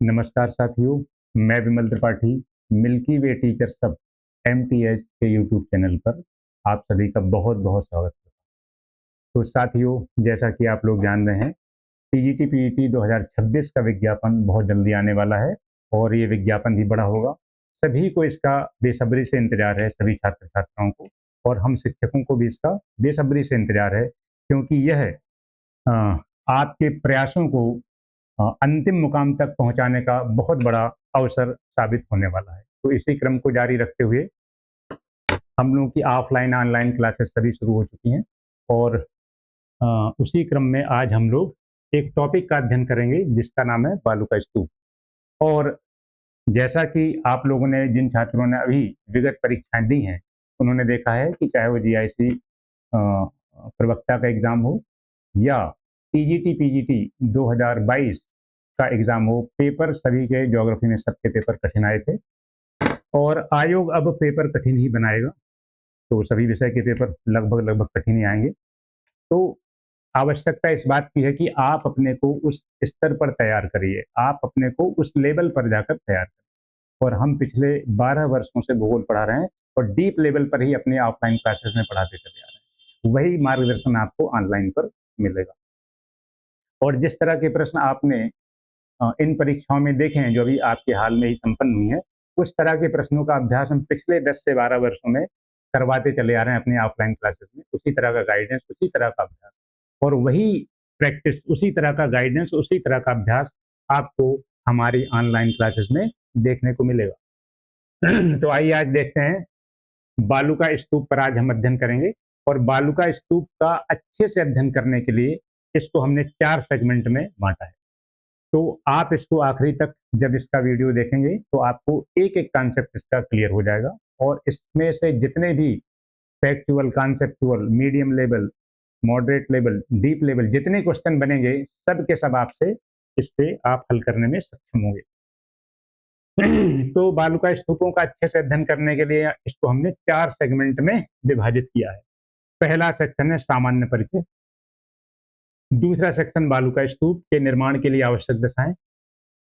नमस्कार साथियों, मैं विमल त्रिपाठी मिल्की वे टीचर सब एमटीएच के यूट्यूब चैनल पर आप सभी का बहुत बहुत स्वागत है। तो साथियों, जैसा कि आप लोग जान रहे हैं, टीजीटी पीईटी 2026 का विज्ञापन बहुत जल्दी आने वाला है और ये विज्ञापन भी बड़ा होगा। सभी को इसका बेसब्री से इंतजार है, सभी छात्र छात्राओं को, और हम शिक्षकों को भी इसका बेसब्री से इंतजार है, क्योंकि यह अ, आपके प्रयासों को अंतिम मुकाम तक पहुंचाने का बहुत बड़ा अवसर साबित होने वाला है। तो इसी क्रम को जारी रखते हुए हम लोगों की ऑफलाइन ऑनलाइन क्लासेस सभी शुरू हो चुकी हैं, और अ, उसी क्रम में आज हम लोग एक टॉपिक का अध्ययन करेंगे जिसका नाम है बालू का स्तूप। और जैसा कि आप लोगों ने, जिन छात्रों ने अभी विगत परीक्षाएं दी हैं, उन्होंने देखा है कि चाहे वो जीआईसी प्रवक्ता का एग्जाम हो या टीजीटी पीजीटी 2022 का एग्जाम हो, पेपर सभी के, ज्योग्राफी में सबके पेपर कठिन आए थे और आयोग अब पेपर कठिन ही बनाएगा। तो सभी विषय के पेपर लगभग लगभग कठिन ही आएंगे। तो आवश्यकता इस बात की है कि आप अपने को उस स्तर पर तैयार करिए, आप अपने को उस लेवल पर जाकर तैयार करिए। और हम पिछले 12 वर्षों से भूगोल पढ़ा रहे हैं और डीप लेवल पर ही अपने ऑफलाइन क्लासेस में पढ़ाते चले आ रहे हैं। वही मार्गदर्शन आपको ऑनलाइन पर मिलेगा। और जिस तरह के प्रश्न आपने इन परीक्षाओं में देखे हैं जो अभी आपके हाल में ही संपन्न हुई हैं, उस तरह के प्रश्नों का अभ्यास हम पिछले 10 से 12 वर्षों में करवाते चले आ रहे हैं अपने ऑफलाइन क्लासेस में। उसी तरह का गाइडेंस, उसी तरह का अभ्यास और वही प्रैक्टिस, उसी तरह का गाइडेंस, उसी तरह का अभ्यास आपको हमारी ऑनलाइन क्लासेस में देखने को मिलेगा। तो आइए आज देखते हैं, बालू का स्तूप पर आज हम अध्ययन करेंगे। और बालू का स्तूप का अच्छे से अध्ययन करने के लिए इसको हमने 4 सेगमेंट में बांटा है। तो आप इसको आखिरी तक जब इसका वीडियो देखेंगे तो आपको एक एक कॉन्सेप्ट इसका क्लियर हो जाएगा, और इसमें से जितने भी factual, conceptual, medium level, moderate level, deep level जितने क्वेश्चन बनेंगे, सब के सब आपसे इससे आप हल करने में सक्षम होंगे। तो बालू का स्तूपों का अच्छे से अध्ययन करने के लिए इसको हमने 4 सेगमेंट में विभाजित किया है। पहला सेक्शन है सामान्य परिचय, दूसरा सेक्शन बालू का स्तूप के निर्माण के लिए आवश्यक दशाएं,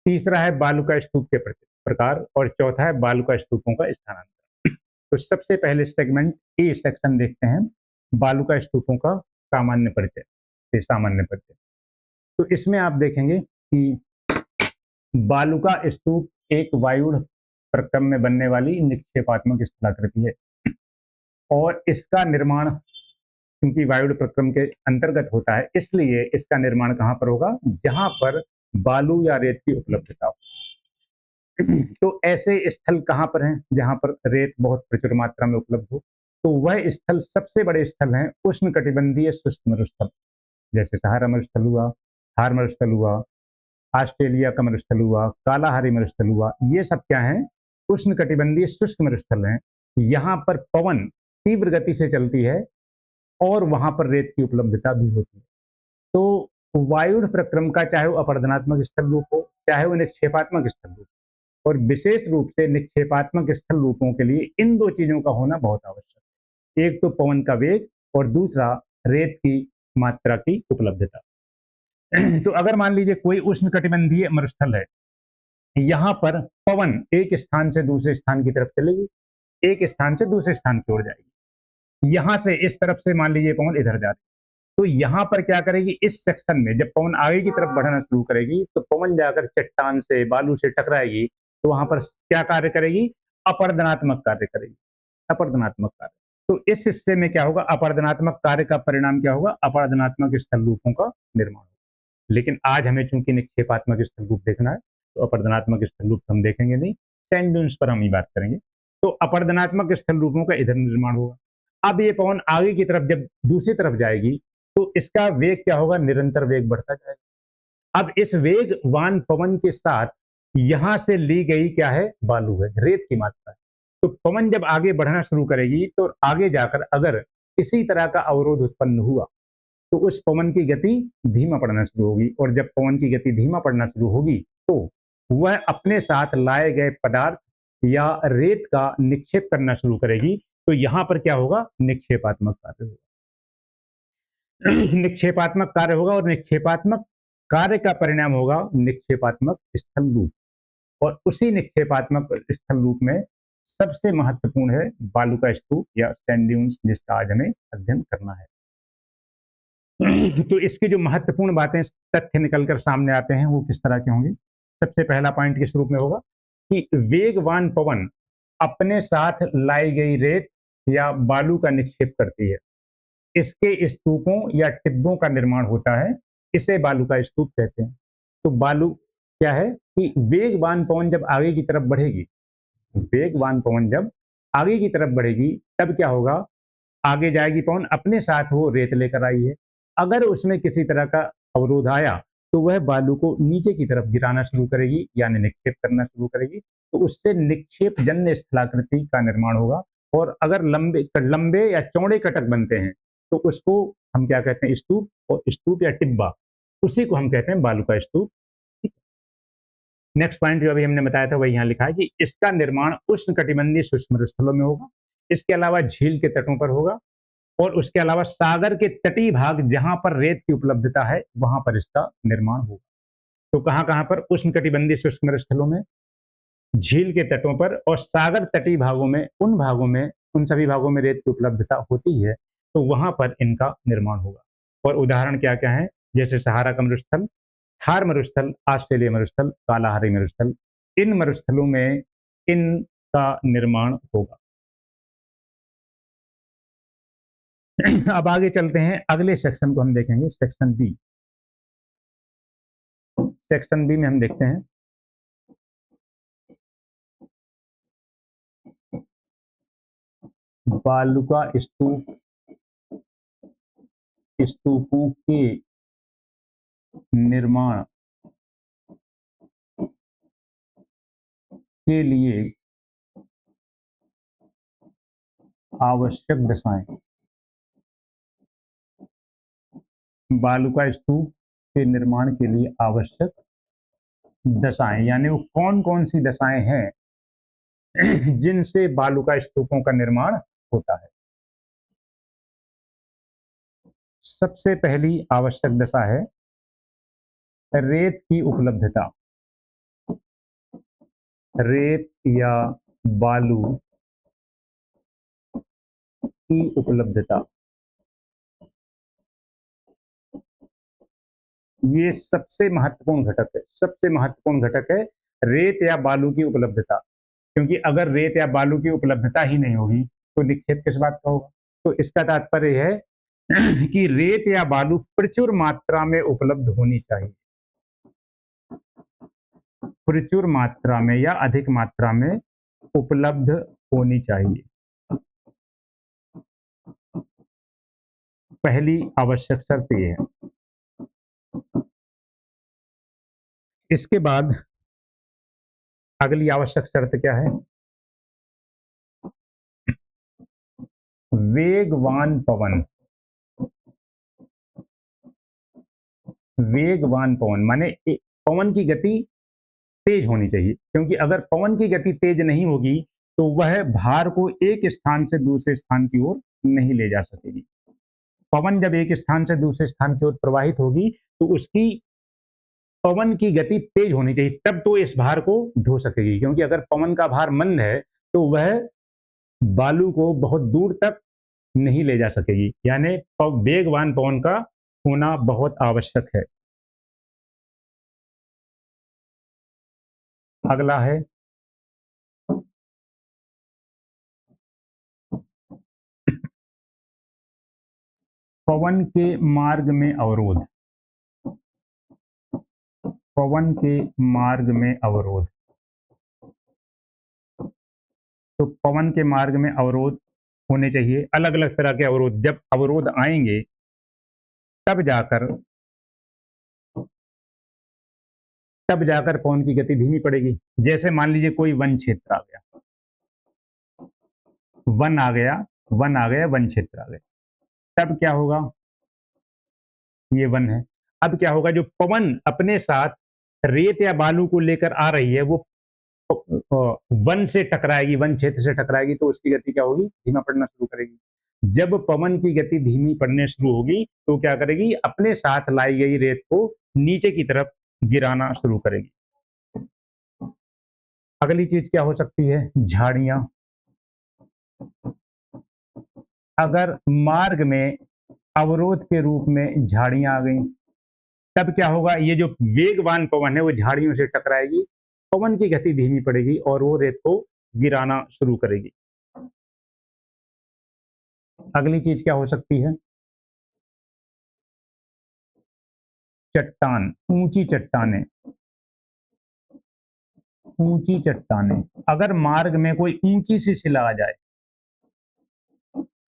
तीसरा है बालू का स्तूप के प्रकार, और चौथा है बालू का स्तूपों का स्थानांतरण। तो सबसे पहले सेगमेंट ए सेक्शन देखते हैं, बालू का स्तूपों का सामान्य परिचय। सामान्य परिचय, तो इसमें आप देखेंगे कि बालू का स्तूप एक वायुड़ प्रक्रम में बनने वाली निक्षेपात्मक स्थलाकृति है, और इसका निर्माण क्योंकि वायुड़ प्रक्रम के अंतर्गत होता है, इसलिए इसका निर्माण कहाँ पर होगा? जहां पर बालू या रेत की उपलब्धता हो। तो ऐसे स्थल कहाँ पर हैं जहां पर रेत बहुत प्रचुर मात्रा में उपलब्ध हो? तो वह स्थल, सबसे बड़े स्थल हैं उष्ण कटिबंधीय शुष्क मरुस्थल, जैसे सहारा मरुस्थल हुआ, थार मरुस्थल हुआ, ऑस्ट्रेलिया का मरुस्थल हुआ, कालाहारी मरुस्थल हुआ। ये सब क्या है? उष्ण कटिबंधीय शुष्क मरुस्थल हैं। यहाँ पर पवन तीव्र गति से चलती है और वहां पर रेत की उपलब्धता भी होती है। तो वायुड़ प्रक्रम का चाहे वो अपरदनात्मक स्थल रूप हो, चाहे वो निक्षेपात्मक स्थल रूप, और विशेष रूप से निक्षेपात्मक स्थल रूपों के लिए इन दो चीजों का होना बहुत आवश्यक है। एक तो पवन का वेग, और दूसरा रेत की मात्रा की उपलब्धता। तो अगर मान लीजिए कोई उष्ण कटिबंधीय मरुस्थल है, यहाँ पर पवन एक स्थान से दूसरे स्थान की तरफ चलेगी, एक स्थान से दूसरे स्थान की ओर जाएगी। यहां से इस तरफ से मान लीजिए पवन इधर जा रही है, तो यहाँ पर क्या करेगी? इस सेक्शन में जब पवन आगे की तरफ बढ़ना शुरू करेगी तो पवन जाकर चट्टान से, बालू से टकराएगी, तो वहां पर क्या कार्य करेगी? अपर्दनात्मक कार्य करेगी, अपर्दनात्मक कार्य। तो इस हिस्से में क्या होगा? अपर्दनात्मक कार्य का परिणाम क्या होगा? अपर्दनात्मक स्थल रूपों का निर्माण। लेकिन आज हमें चूंकि निक्षेपात्मक स्थल रूप देखना है, तो अपर्दनात्मक स्थल रूप हम देखेंगे नहीं, सैंड ड्यून्स पर हम ही बात करेंगे। तो अपर्दनात्मक स्थल रूपों का इधर निर्माण होगा। अब ये पवन आगे की तरफ जब दूसरी तरफ जाएगी तो इसका वेग क्या होगा? निरंतर वेग बढ़ता जाएगा। अब इस वेगवान पवन के साथ यहां से ली गई क्या है? बालू है, रेत की मात्रा है। तो पवन जब आगे बढ़ना शुरू करेगी तो आगे जाकर अगर किसी तरह का अवरोध उत्पन्न हुआ तो उस पवन की गति धीमा पड़ना शुरू होगी, और जब पवन की गति धीमा पड़ना शुरू होगी तो वह अपने साथ लाए गए पदार्थ या रेत का निक्षेप करना शुरू करेगी। तो यहां पर क्या होगा? निक्षेपात्मक कार्य होगा। निक्षेपात्मक कार्य होगा और निक्षेपात्मक कार्य का परिणाम होगा निक्षेपात्मक स्थल रूप। और उसी निक्षेपात्मक स्थल रूप में सबसे महत्वपूर्ण है बालू का स्तूप या सैंड ड्यून्स, जिसका आज हमें अध्ययन करना है। तो इसकी जो महत्वपूर्ण बातें, तथ्य निकलकर सामने आते हैं, वो किस तरह के होंगे। सबसे पहला पॉइंट किस रूप में होगा कि वेगवान पवन अपने साथ लाई गई रेत या बालू का निक्षेप करती है। इसके स्तूपों या टिब्बों का निर्माण होता है, इसे बालू का स्तूप कहते हैं। तो बालू क्या है कि वेगवान पवन जब आगे की तरफ बढ़ेगी, वेगवान पवन जब आगे की तरफ बढ़ेगी, तब क्या होगा, आगे जाएगी पवन, अपने साथ वो रेत लेकर आई है। अगर उसमें किसी तरह का अवरोध आया तो वह बालू को नीचे की तरफ गिराना शुरू करेगी, यानी निक्षेप करना शुरू करेगी। तो उससे निक्षेप जन्य स्थलाकृति का निर्माण होगा। और अगर लंबे लंबे या चौड़े कटक बनते हैं तो उसको हम क्या कहते हैं, स्तूप। और स्तूप या टिब्बा, उसी को हम कहते हैं बालू का स्तूप। नेक्स्ट पॉइंट जो अभी हमने बताया था वही यहाँ लिखा है कि इसका निर्माण उष्णकटिबंधीय शुष्क स्थलों में होगा। इसके अलावा झील के तटों पर होगा और उसके अलावा सागर के तटीय भाग जहां पर रेत की उपलब्धता है वहां पर इसका निर्माण होगा। तो कहां कहां पर, उष्णकटिबंधीय शुष्क स्थलों में, झील के तटों पर और सागर तटीय भागों में, उन भागों में, उन सभी भागों में रेत की उपलब्धता होती है तो वहां पर इनका निर्माण होगा। और उदाहरण क्या क्या है, जैसे सहारा का मरुस्थल, थार मरुस्थल, ऑस्ट्रेलिया मरुस्थल, कालाहारी मरुस्थल, इन मरुस्थलों में इनका निर्माण होगा। अब आगे चलते हैं, अगले सेक्शन को हम देखेंगे, सेक्शन बी। सेक्शन बी में हम देखते हैं बालू का स्तूप, स्तूपों के निर्माण के लिए आवश्यक दशाएं। बालू का स्तूप के निर्माण के लिए आवश्यक दशाएं, यानी वो कौन कौन सी दशाएं हैं जिनसे बालू का स्तूपों का निर्माण होता है। सबसे पहली आवश्यक दशा है रेत की उपलब्धता। रेत या बालू की उपलब्धता, ये सबसे महत्वपूर्ण घटक है। सबसे महत्वपूर्ण घटक है रेत या बालू की उपलब्धता, क्योंकि अगर रेत या बालू की उपलब्धता ही नहीं होगी तो निक्षेप किस बात का होगा। तो इसका तात्पर्य है कि रेत या बालू प्रचुर मात्रा में उपलब्ध होनी चाहिए, प्रचुर मात्रा में या अधिक मात्रा में उपलब्ध होनी चाहिए। पहली आवश्यक शर्त ये है। इसके बाद अगली आवश्यक शर्त क्या है, वेगवान पवन। वेगवान पवन माने पवन की गति तेज होनी चाहिए, क्योंकि अगर पवन की गति तेज नहीं होगी तो वह भार को एक स्थान से दूसरे स्थान की ओर नहीं ले जा सकेगी। पवन जब एक स्थान से दूसरे स्थान की ओर प्रवाहित होगी तो उसकी पवन की गति तेज होनी चाहिए, तब तो इस भार को ढो सकेगी। क्योंकि अगर पवन का भार मंद है तो वह बालू को बहुत दूर तक नहीं ले जा सकेगी, यानी वेगवान पवन का होना बहुत आवश्यक है। अगला है पवन के मार्ग में अवरोध। पवन के मार्ग में अवरोध, तो पवन के मार्ग में अवरोध होने चाहिए, अलग अलग तरह के अवरोध। जब अवरोध आएंगे तब जाकर पवन की गति धीमी पड़ेगी। जैसे मान लीजिए कोई वन क्षेत्र आ गया, वन आ गया, वन आ गया, वन क्षेत्र आ गया, तब क्या होगा, ये वन है। अब क्या होगा, जो पवन अपने साथ रेत या बालू को लेकर आ रही है वो वन से टकराएगी, वन क्षेत्र से टकराएगी, तो उसकी गति क्या होगी, धीमा पड़ना शुरू करेगी। जब पवन की गति धीमी पड़ने शुरू होगी तो क्या करेगी, अपने साथ लाई गई रेत को नीचे की तरफ गिराना शुरू करेगी। अगली चीज क्या हो सकती है, झाड़ियां। अगर मार्ग में अवरोध के रूप में झाड़ियां आ गई, तब क्या होगा, ये जो वेगवान पवन है वो झाड़ियों से टकराएगी, पवन की गति धीमी पड़ेगी और वो रेत को गिराना शुरू करेगी। अगली चीज क्या हो सकती है, चट्टान, ऊंची चट्टानें। ऊंची चट्टानें, अगर मार्ग में कोई ऊंची सी शिला आ जाए,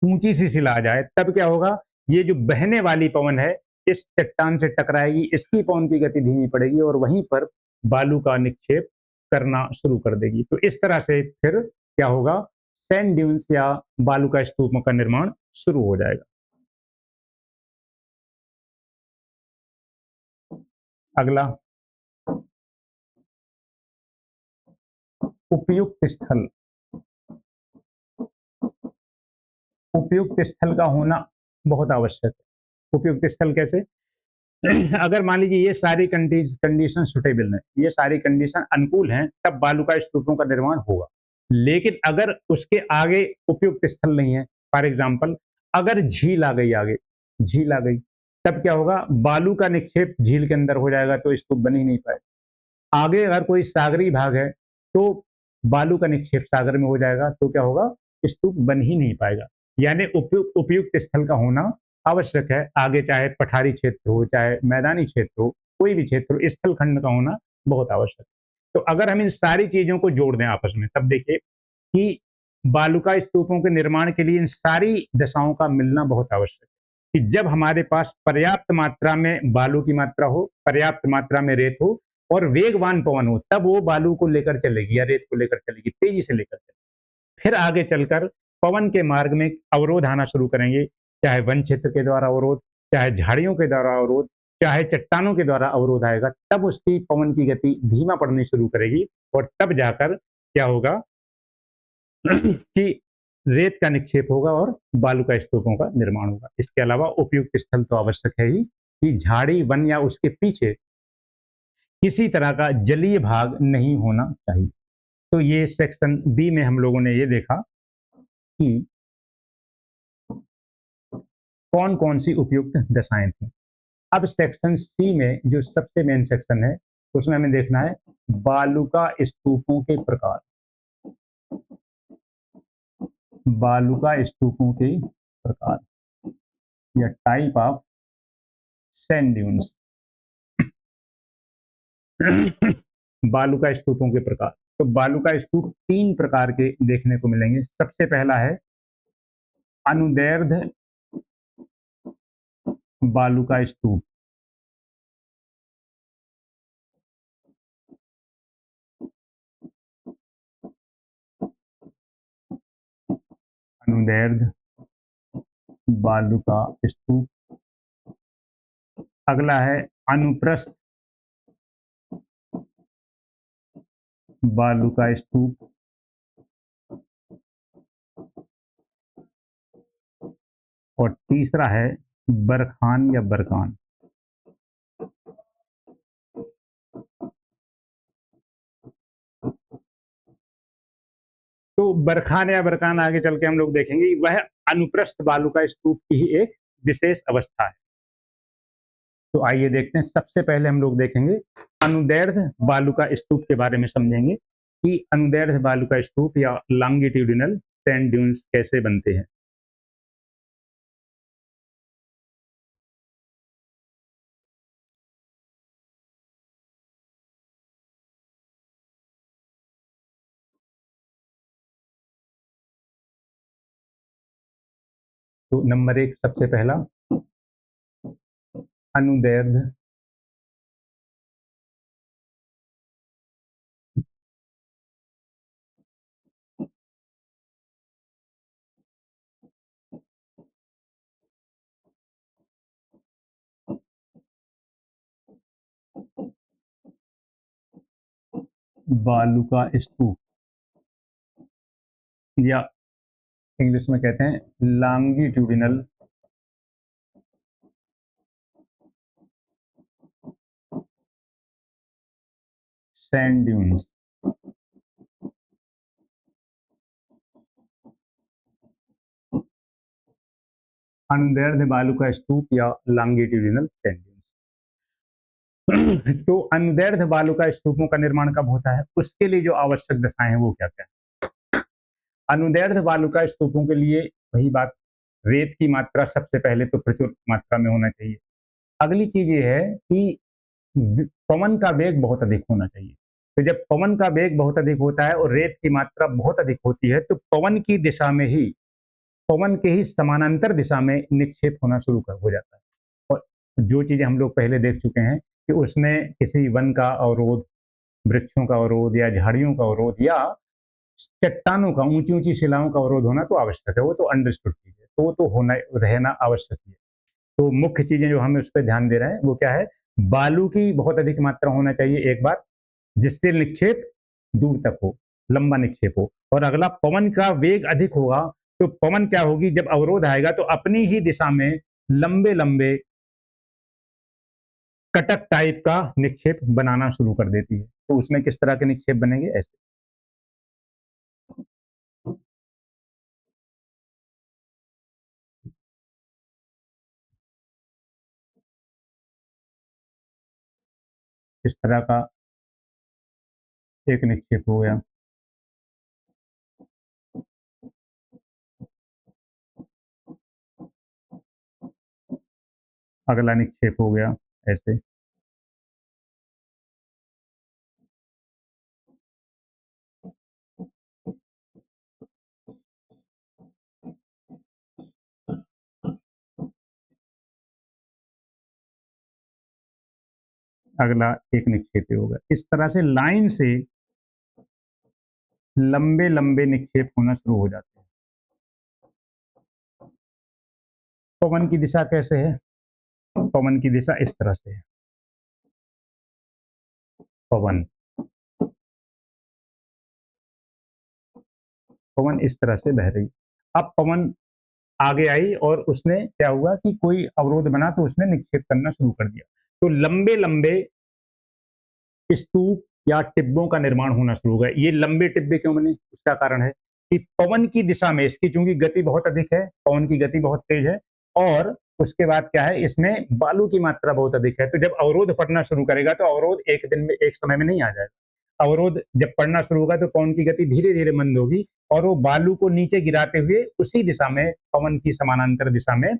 ऊंची सी शिला आ जाए, तब क्या होगा, ये जो बहने वाली पवन है इस चट्टान से टकराएगी, इसकी पवन की गति धीमी पड़ेगी और वहीं पर बालू का निक्षेप करना शुरू कर देगी। तो इस तरह से फिर क्या होगा, सैंड ड्यून्स या बालू का स्तूपों का निर्माण शुरू हो जाएगा। अगला, उपयुक्त स्थल। उपयुक्त स्थल का होना बहुत आवश्यक है। उपयुक्त स्थल कैसे, अगर मान लीजिए ये सारी कंडीशन सुटेबल है, ये सारी कंडीशन अनुकूल हैं, तब बालू का स्तूपों का निर्माण होगा। लेकिन अगर उसके आगे उपयुक्त स्थल नहीं है, फॉर एग्जाम्पल अगर झील आ गई, आगे झील आ गई, तब क्या होगा, बालू का निक्षेप झील के अंदर हो जाएगा तो स्तूप बन ही नहीं पाए। आगे अगर कोई सागरी भाग है तो बालू का निक्षेप सागर में हो जाएगा तो क्या होगा, स्तूप बन ही नहीं पाएगा। यानी उपयुक्त उपयुक्त स्थल का होना आवश्यक है। आगे चाहे पठारी क्षेत्र हो, चाहे मैदानी क्षेत्र हो, कोई भी क्षेत्र हो, स्थल खंड का होना बहुत आवश्यक है। तो अगर हम इन सारी चीजों को जोड़ दें आपस में, तब देखिए कि बालूका स्तूपों के निर्माण के लिए इन सारी दशाओं का मिलना बहुत आवश्यक है। कि जब हमारे पास पर्याप्त मात्रा में बालू की मात्रा हो, पर्याप्त मात्रा में रेत हो और वेगवान पवन हो, तब वो बालू को लेकर चलेगी या रेत को लेकर चलेगी, तेजी से लेकर चलेगी। फिर आगे चलकर पवन के मार्ग में अवरोध आना शुरू करेंगे, चाहे वन क्षेत्र के द्वारा अवरोध, चाहे झाड़ियों के द्वारा अवरोध, चाहे चट्टानों के द्वारा अवरोध आएगा, तब उसकी पवन की गति धीमा पड़नी शुरू करेगी और तब जाकर क्या होगा कि रेत का निक्षेप होगा और बालू का स्तूपों का निर्माण होगा। इसके अलावा उपयुक्त स्थल तो आवश्यक है ही, कि झाड़ी वन या उसके पीछे किसी तरह का जलीय भाग नहीं होना चाहिए। तो ये सेक्शन बी में हम लोगों ने ये देखा कि कौन कौन सी उपयुक्त दशाएं थी। अब सेक्शन सी में जो सबसे मेन सेक्शन है, उसमें हमें देखना है बालूका स्तूपों के प्रकार। बालूका स्तूपों के प्रकार या टाइप ऑफ सैंड ड्यून्स। बालूका स्तूपों के प्रकार, तो बालूका स्तूप तीन प्रकार के देखने को मिलेंगे। सबसे पहला है अनुदैर्ध्य बालूका स्तूप। अनुदैर्ध्य बालूका स्तूप। अगला है अनुप्रस्थ बालूका स्तूप। और तीसरा है बरखान या बरकान। तो बरखान या बरकान आगे चल के हम लोग देखेंगे, वह अनुप्रस्थ बालूका स्तूप की ही एक विशेष अवस्था है। तो आइए देखते हैं, सबसे पहले हम लोग देखेंगे अनुदैर्ध्य बालूका स्तूप के बारे में समझेंगे कि अनुदैर्ध्य बालूका स्तूप या लॉन्गिट्यूडिनल सैंड ड्यून्स कैसे बनते हैं। तो नंबर एक, सबसे पहला अनुदैर्ध्य बालूका स्तूप या इंग्लिश में कहते हैं लॉन्गिट्यूडिनल सैंड ड्यून्स। अनुदैर्ध्य बालू का स्तूप या लॉन्गिट्यूडिनल सैंड ड्यून्स। तो अनुदैर्ध्य बालू का स्तूपों का निर्माण कब होता है, उसके लिए जो आवश्यक दशाएं हैं वो क्या क्या है। अनुदैर्ध्य बालू का स्तूपों के लिए वही बात, रेत की मात्रा सबसे पहले तो प्रचुर मात्रा में होना चाहिए। अगली चीज ये है कि पवन का वेग बहुत अधिक होना चाहिए। तो जब पवन का वेग बहुत अधिक होता है और रेत की मात्रा बहुत अधिक होती है तो पवन की दिशा में ही, पवन के ही समानांतर दिशा में निक्षेप होना शुरू हो जाता है। और जो चीजें हम लोग पहले देख चुके हैं कि उसमें किसी वन का अवरोध, वृक्षों का अवरोध या झाड़ियों का अवरोध या चट्टानों का, ऊंची ऊंची शिलाओं का अवरोध होना तो आवश्यक है, वो तो अंडरस्टूड चीज है, तो वो तो होना रहना आवश्यक है। तो मुख्य चीजें जो हम उस पर ध्यान दे रहे हैं वो क्या है, बालू की बहुत अधिक मात्रा होना चाहिए एक बार, जिससे निक्षेप दूर तक हो, लंबा निक्षेप हो। और अगला, पवन का वेग अधिक होगा तो पवन क्या होगी, जब अवरोध आएगा तो अपनी ही दिशा में लंबे लंबे कटक टाइप का निक्षेप बनाना शुरू कर देती है। तो उसमें किस तरह के निक्षेप बनेंगे, ऐसे इस तरह का एक निक्षेप हो गया। अगला निक्षेप हो गया ऐसे। अगला एक निक्षेप होगा। इस तरह से लाइन से लंबे लंबे निक्षेप होना शुरू हो जाते हैं। पवन की दिशा कैसे है, पवन की दिशा इस तरह से है। पवन पवन इस तरह से बह रही। अब पवन आगे आई और उसने क्या हुआ कि कोई अवरोध बना तो उसने निक्षेप करना शुरू कर दिया। तो लंबे लंबे स्तूप या टिब्बों का निर्माण होना शुरू हो गया। ये लंबे टिब्बे क्यों बने, उसका कारण है कि पवन की दिशा में इसकी चूंकि गति बहुत अधिक है, पवन की गति बहुत तेज है, और उसके बाद क्या है, इसमें बालू की मात्रा बहुत अधिक है। तो जब अवरोध पड़ना शुरू करेगा तो अवरोध एक दिन में, एक समय में नहीं आ जाएगा। अवरोध जब पड़ना शुरू होगा तो पवन की गति धीरे धीरे मंद होगी और वो बालू को नीचे गिराते हुए उसी दिशा में, पवन की समानांतर दिशा में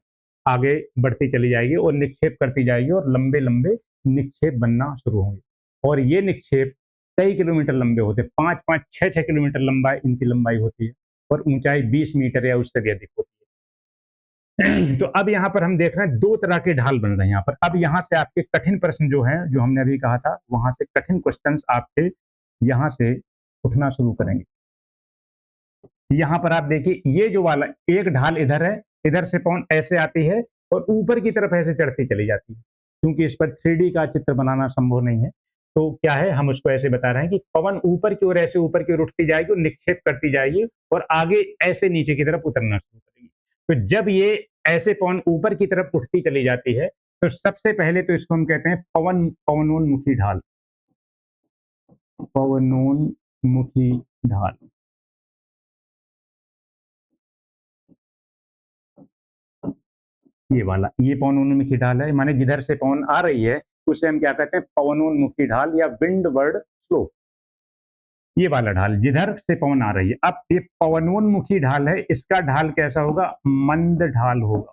आगे बढ़ती चली जाएगी और निक्षेप करती जाएगी और लंबे लंबे निक्षेप बनना शुरू होंगे। और ये निक्षेप कई किलोमीटर लंबे होते हैं, 5-5, 6-6 किलोमीटर लंबाई इनकी लंबाई होती है और ऊंचाई 20 मीटर या उससे भी अधिक होती है। तो अब यहाँ पर हम देख रहे हैं दो तरह के ढाल बन रहे हैं यहाँ पर। अब यहाँ से आपके कठिन प्रश्न जो हैं, जो हमने अभी कहा था, वहां से कठिन क्वेश्चन आपके यहाँ से उठना शुरू करेंगे। यहाँ पर आप देखिए, ये जो वाला एक ढाल इधर है, इधर से पवन ऐसे आती है और ऊपर की तरफ ऐसे चढ़ती चली जाती है। क्योंकि इस पर 3D का चित्र बनाना संभव नहीं है, तो क्या है, हम उसको ऐसे बता रहे हैं कि पवन ऊपर की ओर, ऐसे ऊपर की ओर उठती जाएगी और निक्षेप करती जाएगी और आगे ऐसे नीचे की तरफ उतरना शुरू करेगी। तो जब ये ऐसे पवन ऊपर की तरफ उठती चली जाती है तो सबसे पहले तो इसको हम कहते हैं पवनोन्मुखी ढाल। पवनोन्मुखी ढाल, ये वाला, ये पवनोन्मुखी ढाल है, माने जिधर से पवन आ रही है उसे हम क्या कहते हैं, पवनोन्मुखी ढाल या विंडवर्ड स्लोप। ये वाला ढाल जिधर से पवन आ रही है। अब ये पवनोन्मुखी ढाल है, इसका ढाल कैसा होगा, मंद ढाल होगा।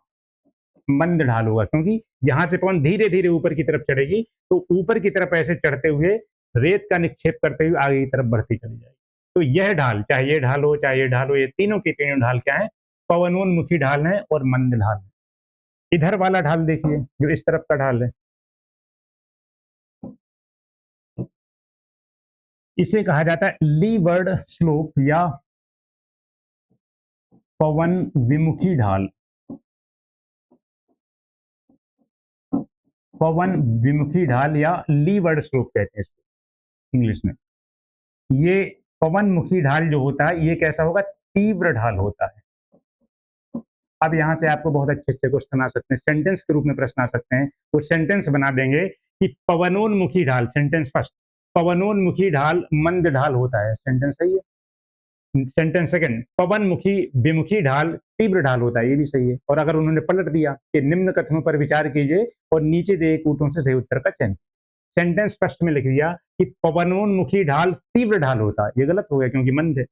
मंद ढाल होगा क्योंकि यहाँ से पवन धीरे धीरे ऊपर की तरफ चढ़ेगी, तो ऊपर की तरफ ऐसे चढ़ते हुए रेत का निक्षेप करते हुए आगे की तरफ बढ़ती चली जाएगी। तो यह ढाल, चाहे ये ढाल हो चाहे ये ढाल हो, ये तीनों की तीनों ढाल क्या है, पवनोन्मुखी ढाल है और मंद ढाल है। इधर वाला ढाल देखिए, जो इस तरफ का ढाल है, इसे कहा जाता है लीवर्ड स्लोप या पवन विमुखी ढाल। पवन विमुखी ढाल या लीवर्ड स्लोप कहते हैं इसको इंग्लिश में। ये पवन मुखी ढाल जो होता है, ये कैसा होगा, तीव्र ढाल होता है। अब यहाँ से आपको बहुत अच्छे क्वेश्चन आ सकते हैं, सेंटेंस के रूप में प्रश्न आ सकते हैं। वो सेंटेंस बना देंगे कि पवनोन्मुखी ढाल, सेंटेंस फर्स्ट, पवनोन्मुखी ढाल मंद ढाल होता है, सेंटेंस सही है। सेंटेंस सेकंड, पवनमुखी विमुखी ढाल तीव्र ढाल होता है, ये भी सही है। और अगर उन्होंने पलट दिया कि निम्न कथनों पर विचार कीजिए और नीचे दिए कूटों से सही उत्तर का चयन। सेंटेंस फर्स्ट में लिख दिया कि पवनोन्मुखी ढाल तीव्र ढाल होता है, ये गलत हो गया क्योंकि मंद है।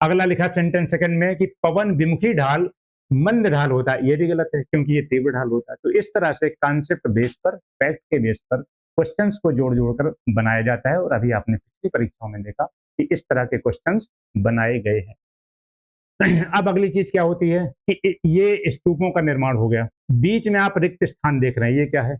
अगला लिखा सेंटेंस सेकंड में कि पवन विमुखी ढाल मंद ढाल होता है, ये भी गलत है क्योंकि ये तीव्र ढाल होता है। तो इस तरह से कॉन्सेप्ट बेस पर, फैक्ट के बेस पर क्वेश्चंस को जोड़ जोड़कर बनाया जाता है। और अभी आपने पिछली परीक्षाओं में देखा कि इस तरह के क्वेश्चंस बनाए गए हैं। अब अगली चीज क्या होती है कि ये स्तूपों का निर्माण हो गया, बीच में आप रिक्त स्थान देख रहे हैं, ये क्या है?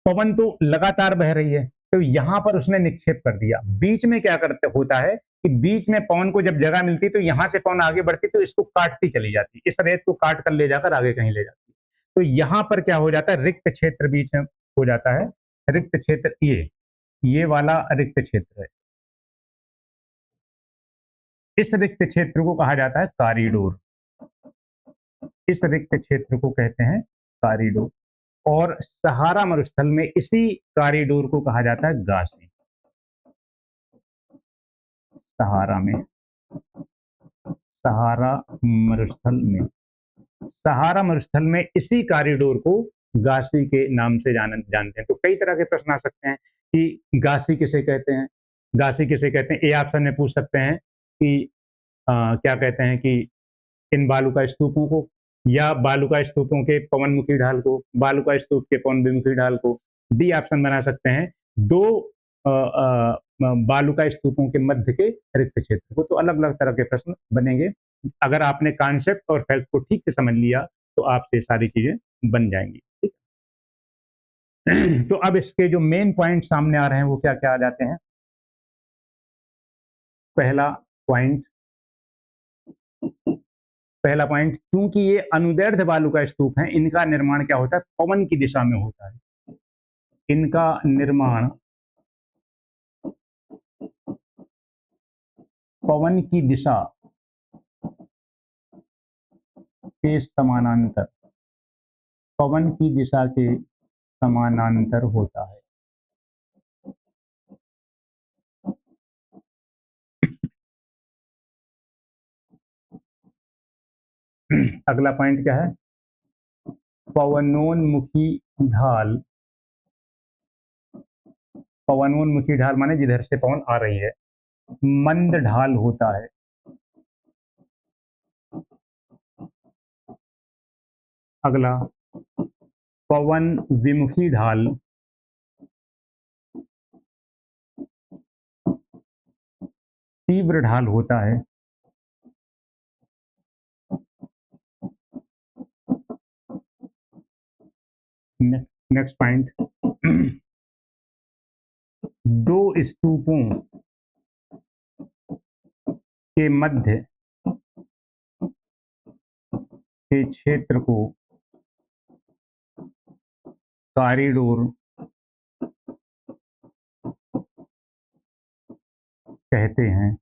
पवन तो लगातार बह रही है, तो यहां पर उसने निक्षेप कर दिया। बीच में क्या करते होता है कि बीच में पवन को जब जगह मिलती तो यहां से पवन आगे बढ़ती तो इसको काटती चली जाती, इस रेत को काट कर ले जाकर आगे कहीं ले जाती। तो यहां पर क्या हो जाता है, रिक्त क्षेत्र बीच में हो जाता है। रिक्त क्षेत्र ये वाला रिक्त क्षेत्र है। इस रिक्त क्षेत्र को कहा जाता है कॉरिडोर। इस रिक्त क्षेत्र को कहते हैं कॉरिडोर। और सहारा मरुस्थल में इसी कॉरिडोर को कहा जाता है गासी। सहारा में, सहारा मरुस्थल में, सहारा मरुस्थल में इसी कॉरिडोर को गासी के नाम से जानते हैं। तो कई तरह के प्रश्न आ सकते हैं कि गासी किसे कहते हैं, गासी किसे कहते हैं। ए ऑप्शन में पूछ सकते हैं कि क्या कहते हैं कि इन बालुका स्तूपों को, या बालुका स्तूपों के पवनमुखी ढाल को, बालुका स्तूप के पवन विमुखी ढाल को। डी ऑप्शन बना सकते हैं दो बालुका स्तूपों के मध्य के रिक्त क्षेत्र को। तो अलग अलग तरह के प्रश्न बनेंगे। अगर आपने कॉन्सेप्ट और फैक्ट को ठीक से समझ लिया तो आपसे सारी चीजें बन जाएंगी, ठीक है? तो अब इसके जो मेन पॉइंट सामने आ रहे हैं वो क्या क्या आ जाते हैं। पहला पॉइंट, क्योंकि ये अनुदैर्ध्य बालुका स्तूप हैं, इनका निर्माण क्या होता है, पवन की दिशा में होता है। इनका निर्माण पवन की दिशा के समानांतर, पवन की दिशा के समानांतर होता है। अगला पॉइंट क्या है, पवनोन्मुखी ढाल। पवनोन्मुखी ढाल माने जिधर से पवन आ रही है, मंद ढाल होता है। अगला, पवन विमुखी ढाल तीव्र ढाल होता है। नेक्स्ट पॉइंट, दो स्तूपों के मध्य के क्षेत्र को कॉरिडोर कहते हैं।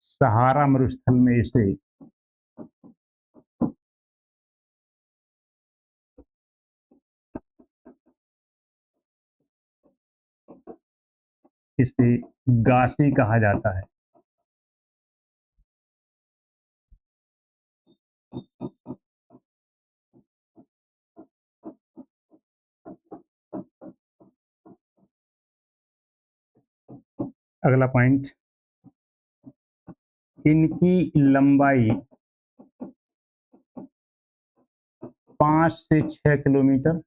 सहारा मरुस्थल में इसे गासी कहा जाता है। अगला पॉइंट, इनकी लंबाई 5 से 6 किलोमीटर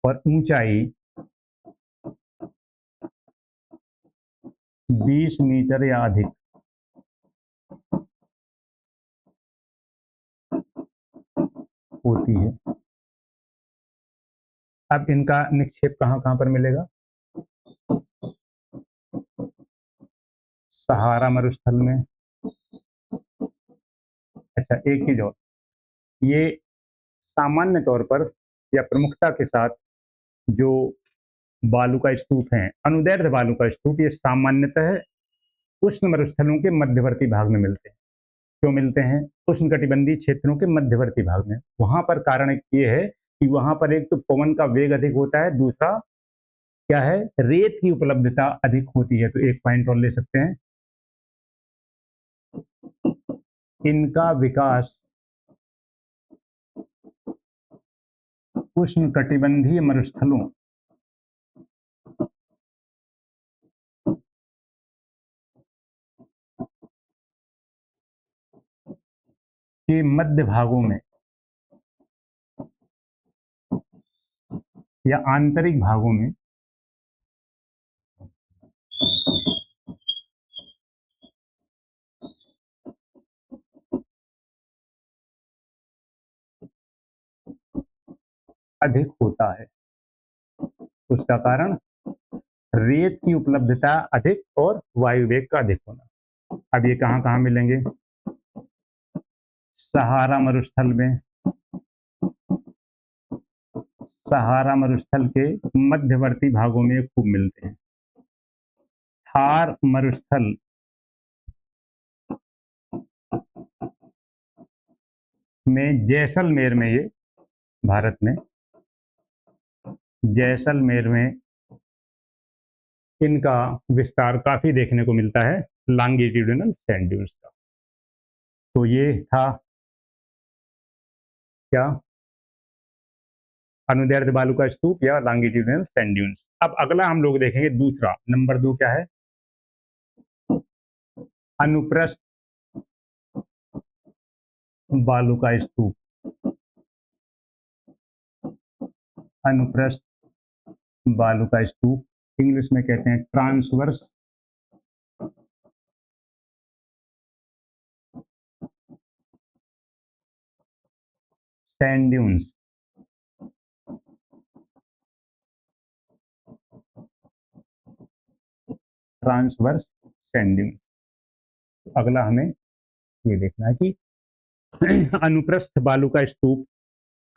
और ऊंचाई 20 मीटर या अधिक होती है। अब इनका निक्षेप कहां कहां पर मिलेगा, सहारा मरुस्थल में। अच्छा, एक चीज और, ये सामान्य तौर पर या प्रमुखता के साथ जो बालुका स्तूप हैं, अनुदैर्ध्य बालुका स्तूप, ये सामान्यतः उष्ण मरुस्थलों के मध्यवर्ती भाग में मिलते हैं। क्यों मिलते हैं? उष्णकटिबंधीय क्षेत्रों के मध्यवर्ती भाग में। वहाँ पर कारण ये है कि वहाँ पर एक तो पवन का वेग अधिक होता है, दूसरा क्या है, रेत की उपलब्धता अधिक होती है। तो एक पॉइंट और ले सकते हैं। इनका विकास उष्णकटिबंधीय मरुस्थलों के मध्य भागों में या आंतरिक भागों में अधिक होता है। उसका कारण रेत की उपलब्धता अधिक और वायु वेग का अधिक होना। अब ये कहाँ कहाँ मिलेंगे? सहारा मरुस्थल में, सहारा मरुस्थल के मध्यवर्ती भागों में ये खूब मिलते हैं। थार मरुस्थल में, जैसलमेर में, ये भारत में जैसलमेर में इनका विस्तार काफी देखने को मिलता है, लॉन्गिट्यूडिनल सैंड ड्यून्स का। तो ये था क्या, अनुदैर्ध्य बालू का स्तूप या लॉन्गिट्यूडिनल सैंड ड्यून्स। अब अगला हम लोग देखेंगे दूसरा, नंबर 2 क्या है? अनुप्रस्थ बालू का स्तूप। अनुप्रस्थ बालू का स्तूप इंग्लिश में कहते हैं transverse sand dunes. Transverse sand dunes. अगला हमें ये देखना है कि अनुप्रस्थ बालू का स्तूप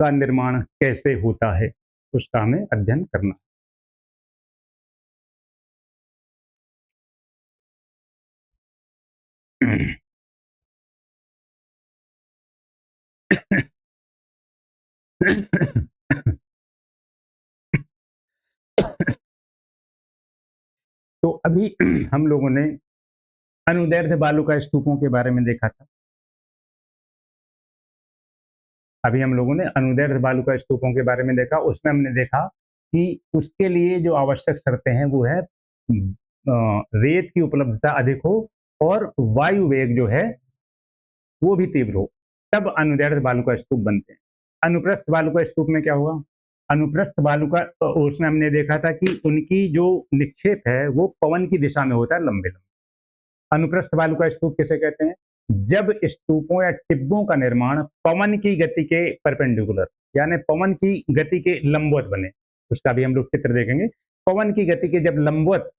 का निर्माण कैसे होता है, उसका हमें अध्ययन करना है। तो अभी हम लोगों ने अनुदैर्ध्य बालू का स्तूपों के बारे में देखा था। अभी हम लोगों ने अनुदैर्ध्य बालू का स्तूपों के बारे में देखा। उसमें हमने देखा कि उसके लिए जो आवश्यक शर्तें हैं वो है रेत की उपलब्धता अधिक हो और वायु वेग जो है वो भी तीव्र हो, तब अनुदैर्ध्य बालू का स्तूप बनते हैं। अनुप्रस्थ बालू का स्तूप में क्या होगा? अनुप्रस्थ बालू का, उसमें हमने देखा था कि उनकी जो निक्षेप है वो पवन की दिशा में होता है, लंबे लंबे। अनुप्रस्थ बालू का स्तूप किसे कहते हैं? जब स्तूपों या टिब्बों का निर्माण पवन की गति के परपेंडिकुलर, यानी पवन की गति के लंबवत बने। उसका भी हम लोग चित्र देखेंगे। पवन की गति के जब लंबवत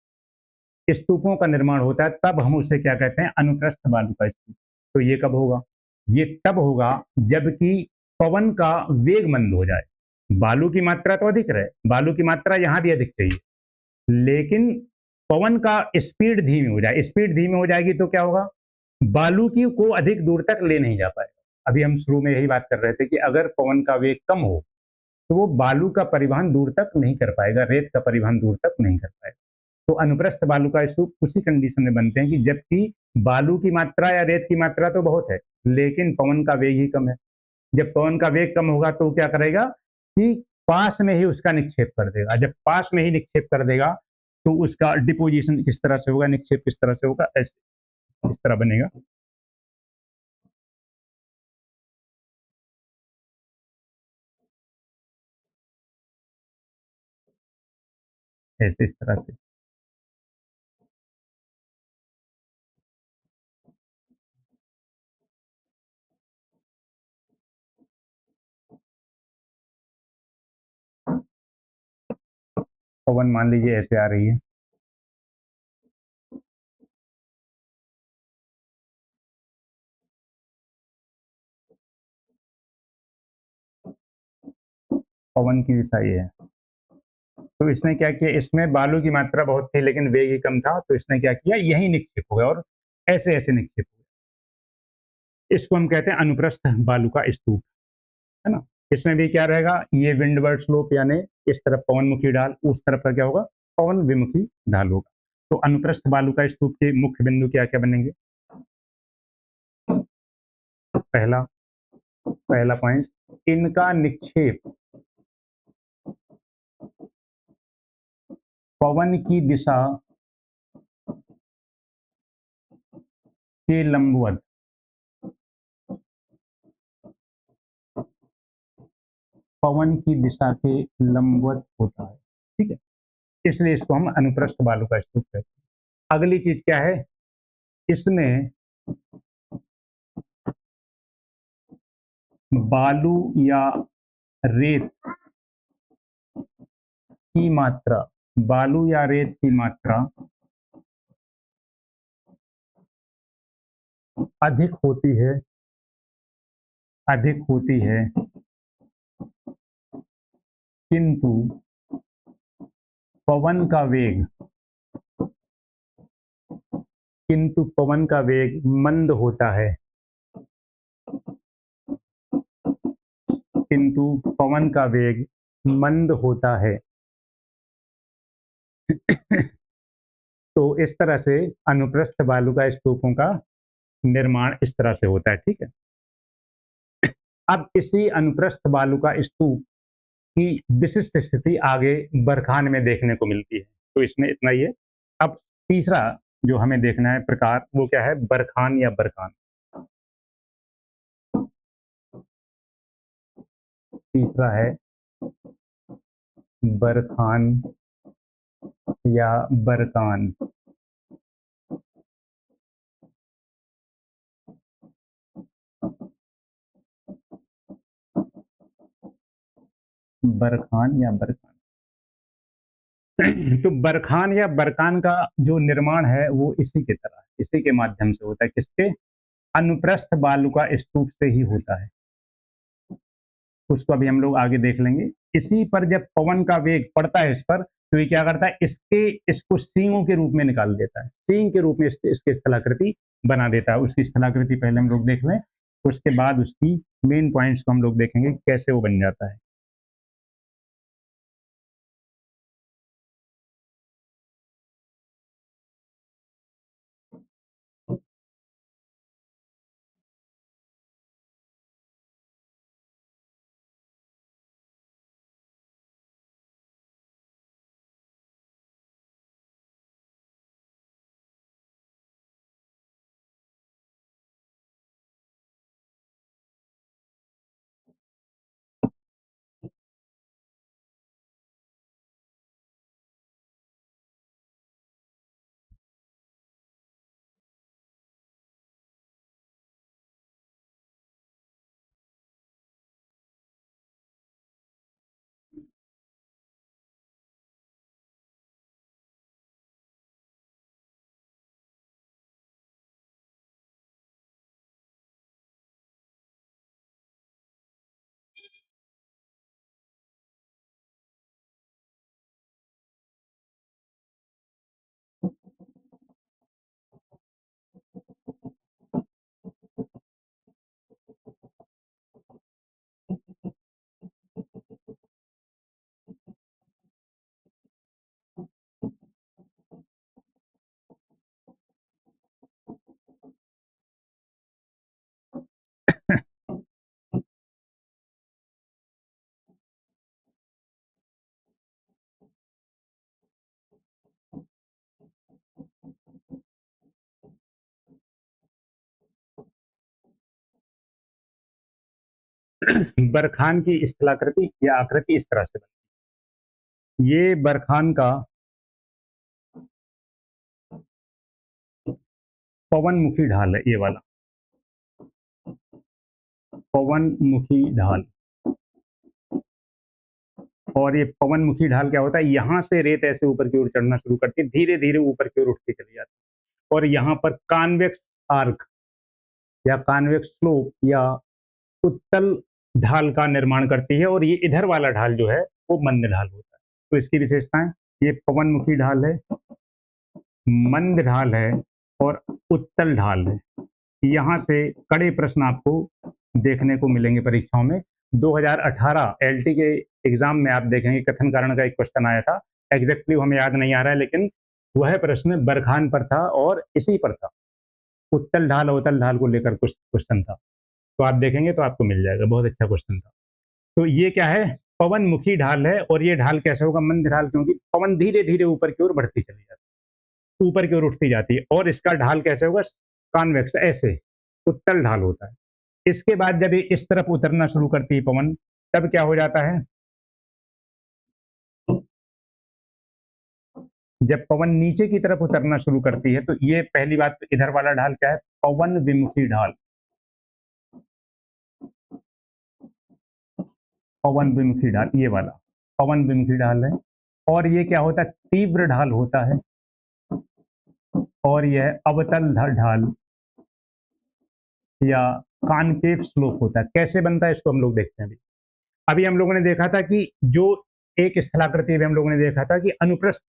स्तूपों का निर्माण होता है तब हम उसे क्या कहते हैं? अनुप्रस्थ बालू का स्तूप। तो ये कब होगा? ये तब होगा जबकि पवन का वेग मंद हो जाए। बालू की मात्रा तो अधिक रहे, बालू की मात्रा यहां भी अधिक चाहिए, लेकिन पवन का स्पीड धीमी हो जाए। स्पीड धीमी हो जाएगी तो क्या होगा? बालू की को अधिक दूर तक ले नहीं जा पाएगा। अभी हम शुरू में यही बात कर रहे थे कि अगर पवन का वेग कम हो तो वो बालू का परिवहन दूर तक नहीं कर पाएगा, रेत का परिवहन दूर तक नहीं कर पाएगा। तो अनुप्रस्थ बालू का स्तूप उसी कंडीशन में बनते हैं कि जबकि बालू की मात्रा या रेत की मात्रा तो बहुत है, लेकिन पवन का वेग ही कम है। जब पवन का वेग कम होगा तो क्या करेगा कि पास में ही उसका निक्षेप कर देगा। जब पास में ही निक्षेप कर देगा तो उसका डिपोजिशन किस तरह से होगा, निक्षेप किस तरह से होगा, ऐसे इस तरह बनेगा, ऐसे इस तरह से। पवन मान लीजिए ऐसे आ रही है, पवन की दिशा ये है। तो इसने क्या किया, इसमें बालू की मात्रा बहुत थी लेकिन वेग ही कम था, तो इसने क्या किया, यही निक्षेप हो गया और ऐसे ऐसे निक्षेप हो गया। इसको हम कहते हैं अनुप्रस्थ बालू का स्तूप, है ना। इसमें भी क्या रहेगा, ये विंडवर्ड स्लोप यानी इस तरफ पवनमुखी ढाल, उस तरफ का क्या होगा, पवन विमुखी ढाल होगा। तो अनुप्रस्थ बालू का स्तूप के मुख्य बिंदु क्या क्या बनेंगे। पहला पहला पॉइंट, इनका निक्षेप पवन की दिशा के लंबवत, पवन की दिशा के लंबवत होता है, ठीक है। इसलिए इसको हम अनुप्रस्थ बालू का स्तूप कहते हैं। अगली चीज क्या है, इसमें बालू या रेत की मात्रा, बालू या रेत की मात्रा अधिक होती है, अधिक होती है, किंतु पवन का वेग, किंतु पवन का वेग मंद होता है, किंतु पवन का वेग मंद होता है। तो इस तरह से अनुप्रस्थ बालू का स्तूपों का निर्माण इस तरह से होता है, ठीक है। अब इसी अनुप्रस्थ बालू का स्तूप की विशिष्ट स्थिति आगे बरखान में देखने को मिलती है। तो इसमें इतना ही है। अब तीसरा जो हमें देखना है प्रकार, वो क्या है, बरखान या बरकान। तीसरा है बरखान या बरकान। बरखान या बरकान। तो बरखान या बरकान का जो निर्माण है वो इसी की तरह, इसी के माध्यम से होता है। किसके, अनुप्रस्थ बालू का स्तूप से ही होता है। उसको अभी हम लोग आगे देख लेंगे। इसी पर जब पवन का वेग पड़ता है इस पर, तो ये क्या करता है, इसको सींगों के रूप में निकाल देता है, सींग के रूप में इसकी स्थलाकृति बना देता है। उसकी स्थलाकृति पहले हम लोग देख लें, उसके बाद उसकी मेन पॉइंट्स को हम लोग देखेंगे कैसे वो बन जाता है। बरखान की स्थलाकृति या आकृति इस तरह से बनती है। ये बरखान का पवन मुखी ढाल है, ये वाला पवन मुखी ढाल। और ये पवन मुखी ढाल क्या होता है, यहाँ से रेत ऐसे ऊपर की ओर चढ़ना शुरू करती है, धीरे धीरे ऊपर की ओर उठती चली जाती है, और यहाँ पर कॉन्वेक्स आर्क या कॉन्वेक्स स्लोप या उत्तल ढाल का निर्माण करती है। और ये इधर वाला ढाल जो है वो मंद ढाल होता है। तो इसकी विशेषताएं, ये पवनमुखी ढाल है, मंद ढाल है और उत्तल ढाल है। यहाँ से कड़े प्रश्न आपको देखने को मिलेंगे परीक्षाओं में। 2018 एलटी के एग्जाम में आप देखेंगे कथन कारण का एक क्वेश्चन आया था। एग्जैक्टली हमें याद नहीं आ रहा है, लेकिन वह प्रश्न बरखान पर था और इसी पर था। उत्तल ढाल अवतल ढाल को लेकर कुछ क्वेश्चन था। तो आप देखेंगे तो आपको मिल जाएगा, बहुत अच्छा क्वेश्चन था। तो ये क्या है, पवन मुखी ढाल है, और ये ढाल कैसे होगा, मंद ढाल, क्योंकि पवन धीरे धीरे ऊपर की ओर बढ़ती चली जाती है, ऊपर की ओर उठती जाती है। और इसका ढाल कैसे होगा, कॉन्वेक्स, ऐसे उत्तल ढाल होता है। इसके बाद जब ये इस तरफ उतरना शुरू करती है पवन, तब क्या हो जाता है, जब पवन नीचे की तरफ उतरना शुरू करती है, तो ये पहली बात, तो इधर वाला ढाल क्या है, पवन विमुखी ढाल, पवन विमुखी ढाल, ये वाला पवन विमुखी ढाल है। और ये क्या होता है, तीव्र ढाल होता है। और यह अवतल ढाल या कॉनकेव स्लोप होता है। कैसे बनता है इसको हम लोग देखते हैं। अभी अभी हम लोगों ने देखा था कि जो एक स्थलाकृति में हम लोगों ने देखा था कि अनुप्रस्थ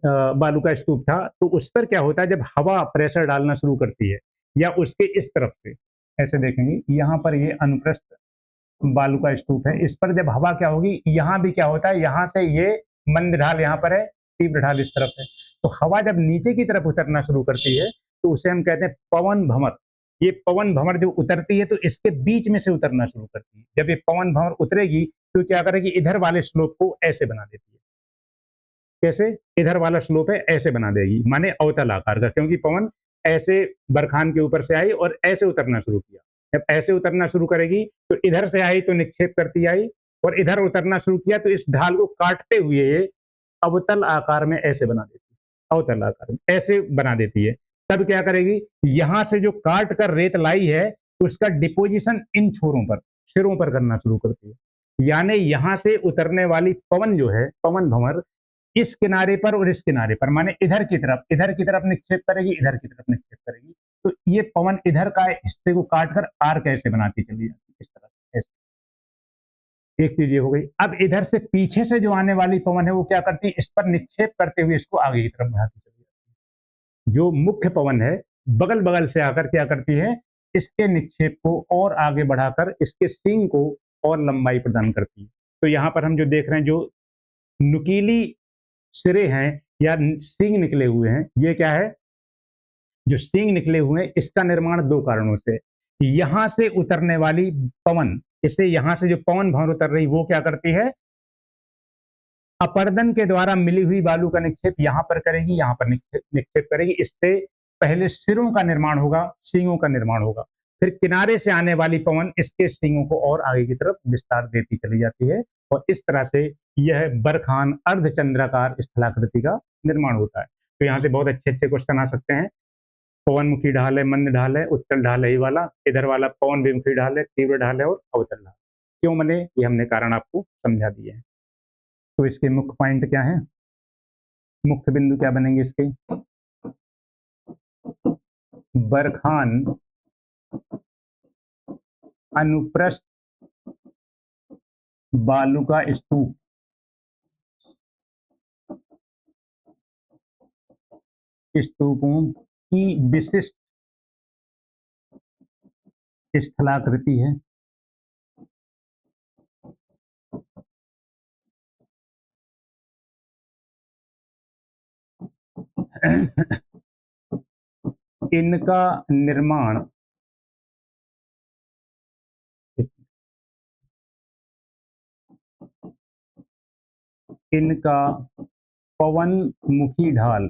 बालू का स्तूप था, तो उस पर क्या होता है, जब हवा प्रेशर डालना शुरू करती है या उसके इस तरफ से, ऐसे देखेंगे यहाँ पर ये अनुप्रस्थ बालू का स्तूप है, इस पर जब हवा क्या होगी, यहाँ भी क्या होता है, यहाँ से ये मंद ढाल यहाँ पर है, तीव्र ढाल इस तरफ है। तो हवा जब नीचे की तरफ उतरना शुरू करती है, तो उसे हम कहते हैं पवन भंवर। ये पवन भंवर जब उतरती है, तो इसके बीच में से उतरना शुरू करती है। जब ये पवन भंवर उतरेगी, तो क्या करेगी, इधर वाले स्लोप को ऐसे बना देती है। कैसे, इधर वाला स्लोप है ऐसे बना देगी, माने अवतल आकार का, क्योंकि पवन ऐसे बरखान के ऊपर से आई और ऐसे उतरना शुरू किया। जब ऐसे उतरना शुरू करेगी, तो इधर से आई तो निक्षेप करती आई, और इधर उतरना शुरू किया तो इस ढाल को काटते हुए ये अवतल आकार में ऐसे बना देती है, अवतल आकार में ऐसे बना देती है। तब क्या करेगी, यहां से जो काट कर रेत लाई है, उसका डिपोजिशन इन छोरों पर, सिरों पर करना शुरू करती है। यानी यहां से उतरने वाली पवन जो है, पवन भंवर, इस किनारे पर और इस किनारे पर, माने इधर की तरफ निक्षेप करेगी, इधर की तरफ निक्षेप करेगी। तो ये पवन इधर का हिस्से को काटकर आर्क ऐसे बनाती चली जाती है, इस तरह से ऐसे। एक चीज ये हो गई। अब इधर से पीछे से जो आने वाली पवन है, वो क्या करती है, इस पर निक्षेप करते हुए इसको आगे की तरफ बढ़ाती चली जाती है। जो मुख्य पवन है, बगल बगल से आकर क्या करती है, इसके निक्षेप को और आगे बढ़ाकर इसके सींग को और लंबाई प्रदान करती है। तो यहाँ पर हम जो देख रहे हैं, जो नुकीली सिरे हैं या सींग निकले हुए हैं, ये क्या है, जो सींग निकले हुए हैं, इसका निर्माण दो कारणों से। यहां से उतरने वाली पवन, इससे यहां से जो पवन भंवर उतर रही, वो क्या करती है, अपर्दन के द्वारा मिली हुई बालू का निक्षेप यहां पर करेगी, यहां पर निक्षेप करेगी। इससे पहले सिरों का निर्माण होगा, सींगों का निर्माण होगा। फिर किनारे से आने वाली पवन इसके सींगों को और आगे की तरफ विस्तार देती चली जाती है, और इस तरह से यह बरखान अर्धचंद्राकार स्थलाकृति का निर्माण होता है। तो यहाँ से बहुत अच्छे अच्छे क्वेश्चन आ सकते हैं। पवनमुखी ढाल है, मंद ढाल है, उत्तल ढाल है, ये वाला इधर वाला पवन विमुखी ढाल है, तीव्र ढाल है और अवतल ढाल। क्यों बने, ये हमने कारण आपको समझा दिए हैं। तो इसके मुख्य पॉइंट क्या है, मुख्य बिंदु क्या बनेंगे इसके, बरखान अनुप्रस्थ बालू का स्तूप स्तूपों की विशिष्ट स्थलाकृति है। इनका निर्माण इनका पवन मुखी ढाल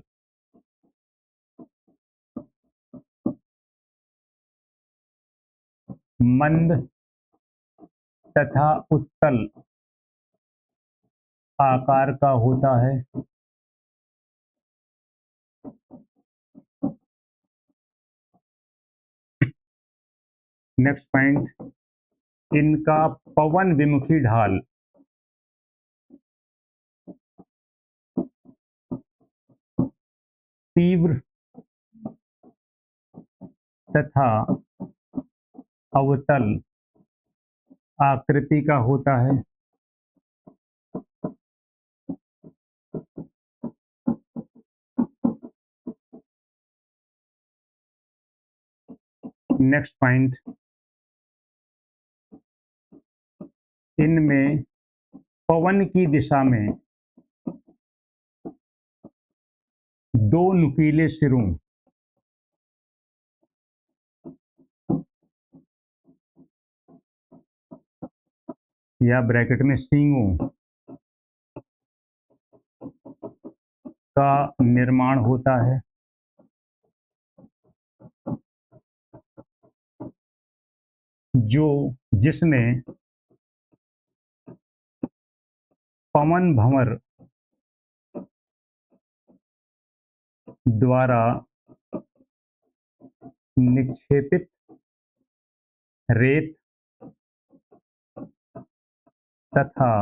मंद तथा उत्तल आकार का होता है। नेक्स्ट पॉइंट, इनका पवन विमुखी ढाल तीव्र तथा अवतल आकृति का होता है। नेक्स्ट पॉइंट, इनमें पवन की दिशा में दो नुकीले सिरों या ब्रैकेट में सींगों का निर्माण होता है। जिसमें पवन भंवर द्वारा निक्षेपित रेत तथा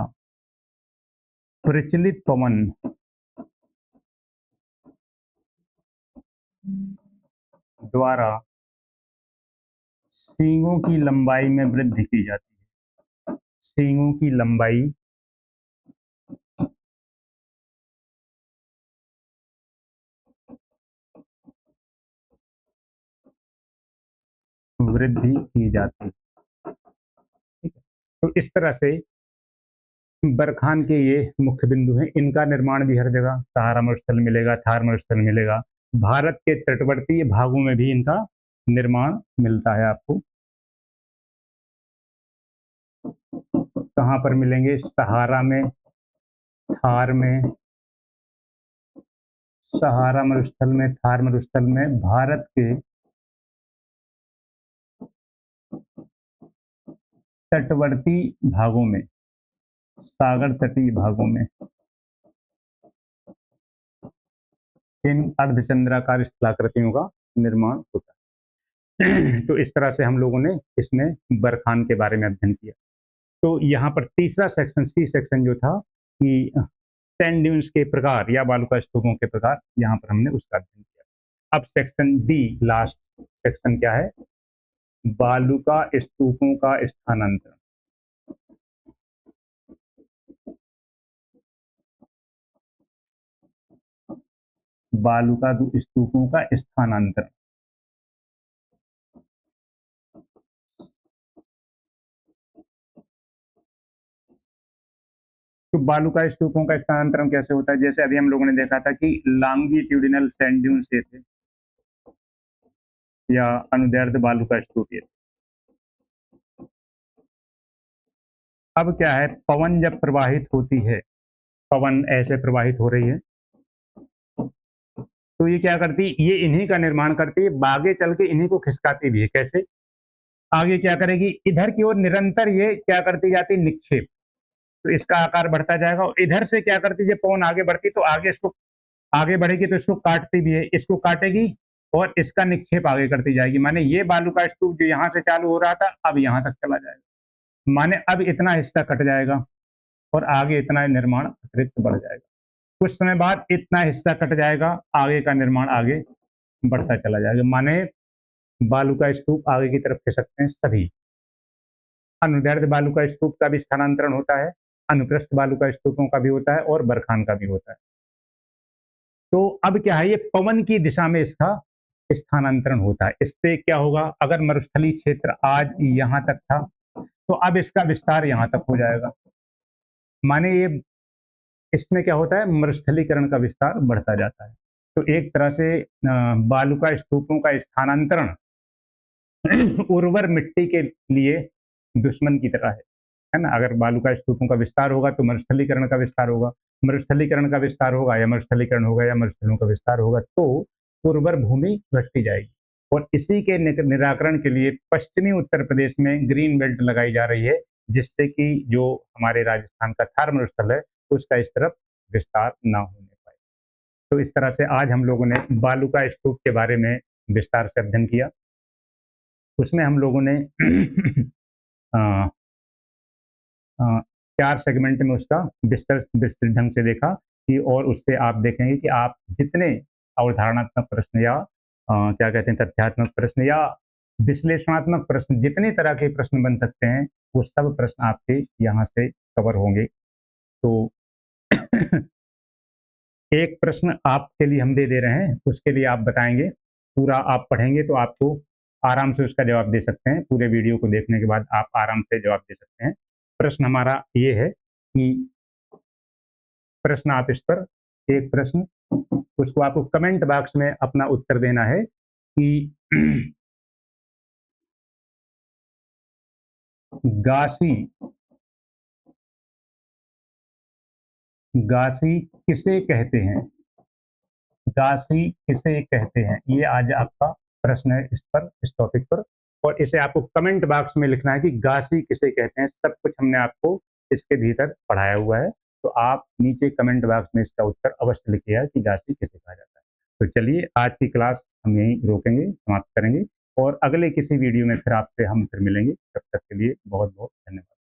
प्रचलित पवन द्वारा सींगों की लंबाई में वृद्धि की जाती है। सींगों की लंबाई वृद्धि की जाती है। ठीक है, तो इस तरह से बरखान के ये मुख्य बिंदु हैं। इनका निर्माण भी हर जगह, सहारा मरुस्थल मिलेगा, थार मरुस्थल मिलेगा, भारत के तटवर्ती भागों में भी इनका निर्माण मिलता है आपको। कहाँ पर मिलेंगे? सहारा में, थार में, सहारा मरुस्थल में, थार मरुस्थल में, भारत के तटवर्ती भागों में, सागर तटीय भागों में इन अर्धचंद्राकार स्थलाकृतियों का निर्माण होता है। तो इस तरह से हम लोगों ने इसमें बरखान के बारे में अध्ययन किया। तो यहाँ पर तीसरा सेक्शन, सी सेक्शन जो था कि सैंड ड्यून्स के प्रकार या बालुका स्तूपों के प्रकार, यहाँ पर हमने उसका अध्ययन किया। अब सेक्शन डी, लास्ट सेक्शन क्या है? बालुका स्तूपों का स्थानांतरण। बालुका स्तूपों का स्थानांतरण। तो बालुका स्तूपों का स्थानांतरण कैसे होता है? जैसे अभी हम लोगों ने देखा था कि लॉन्गिट्यूडिनल सैंड ड्यून्स ये थे या अनुदैर्ध्य बालुका स्तूप ये थे। अब क्या है, पवन जब प्रवाहित होती है, पवन ऐसे प्रवाहित हो रही है, तो ये क्या करती है? ये इन्हीं का निर्माण करती है, आगे चल के इन्हीं को खिसकाती भी है। कैसे? आगे क्या करेगी? इधर की ओर निरंतर ये क्या करती जाती है? निक्षेप। तो इसका आकार बढ़ता जाएगा और इधर से क्या करती है? पवन आगे बढ़ती तो आगे इसको, आगे बढ़ेगी तो इसको काटती भी है, इसको काटेगी और इसका निक्षेप आगे करती जाएगी। माने ये बालुका स्तूप जो यहाँ से चालू हो रहा था, अब यहाँ तक चला जाएगा। माने अब इतना हिस्सा कट जाएगा और आगे इतना निर्माण अतिरिक्त बढ़ जाएगा। कुछ समय बाद इतना हिस्सा कट जाएगा, आगे का निर्माण आगे बढ़ता चला जाएगा। माने बालुका स्तूप आगे की तरफ खिसकते हैं सभी। अनुदैर्ध्य बालुका स्तूप का भी स्थानांतरण होता है, अनुप्रस्थ बालुका स्तूपों का भी होता है और बरखान का भी होता है। तो अब क्या है, ये पवन की दिशा में इसका स्थानांतरण होता है। इससे क्या होगा? अगर मरुस्थलीय क्षेत्र आज यहाँ तक था, तो अब इसका विस्तार यहाँ तक हो जाएगा। माने ये, इसमें क्या होता है? मरुस्थलीकरण का विस्तार बढ़ता जाता है। तो एक तरह से बालुका स्तूपों का स्थानांतरण उर्वर मिट्टी के लिए दुश्मन की तरह है ना? अगर बालुका स्तूपों का विस्तार होगा तो मरुस्थलीकरण का विस्तार होगा, मरुस्थलीकरण का विस्तार होगा या मरुस्थलीकरण होगा या मरुस्थलों का विस्तार होगा, तो उर्वर भूमि घटती जाएगी। और इसी के निराकरण के लिए पश्चिमी उत्तर प्रदेश में ग्रीन बेल्ट लगाई जा रही है, जिससे कि जो हमारे राजस्थान का थार मरुस्थल है उसका इस तरफ विस्तार ना होने पाए। तो इस तरह से आज हम लोगों ने बालुका स्तूप के बारे में विस्तार से अध्ययन किया। उसमें हम लोगों ने 4 सेगमेंट में उसका विस्तृत ढंग से देखा कि, और उससे आप देखेंगे कि आप जितने अवधारणात्मक प्रश्न या क्या कहते हैं, तथ्यात्मक प्रश्न या विश्लेषणात्मक प्रश्न, जितने तरह के प्रश्न बन सकते हैं, वो सब प्रश्न आपके यहाँ से कवर होंगे। तो एक प्रश्न आपके लिए हम दे रहे हैं, उसके लिए आप बताएंगे, पूरा आप पढ़ेंगे तो आपको आराम से उसका जवाब दे सकते हैं। पूरे वीडियो को देखने के बाद आप आराम से जवाब दे सकते हैं। प्रश्न हमारा ये है कि प्रश्न आप इस पर एक प्रश्न, उसको आपको कमेंट बॉक्स में अपना उत्तर देना है कि गासी गासी किसे कहते हैं? गासी किसे कहते हैं? ये आज आपका प्रश्न है इस पर, इस टॉपिक पर, और इसे आपको कमेंट बॉक्स में लिखना है कि गासी किसे कहते हैं। सब कुछ हमने आपको इसके भीतर पढ़ाया हुआ है, तो आप नीचे कमेंट बॉक्स में इसका उत्तर अवश्य लिखिएगा कि गासी किसे कहा जाता है। तो चलिए आज की क्लास हम यहीं रोकेंगे, समाप्त करेंगे, और अगले किसी वीडियो में फिर आपसे हम फिर मिलेंगे। तब तक के लिए बहुत बहुत धन्यवाद।